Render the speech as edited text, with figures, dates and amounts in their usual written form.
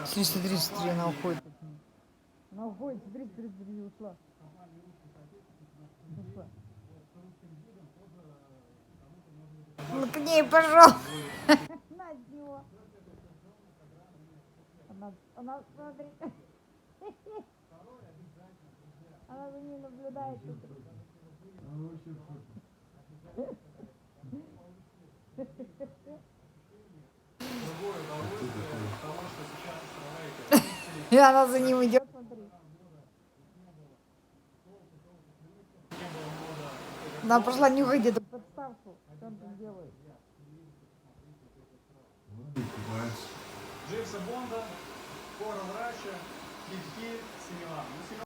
Смотри, она уходит. Она уходит, смотри, ушла. Ну к ней пошел. На него. Она, смотри. Она за ней наблюдает. И она за ним идет, смотри. Она пошла нюхать где-то подставку. Что он там делает? Джеймса Бонда, Кора Врача, Кит-Кит, Синема.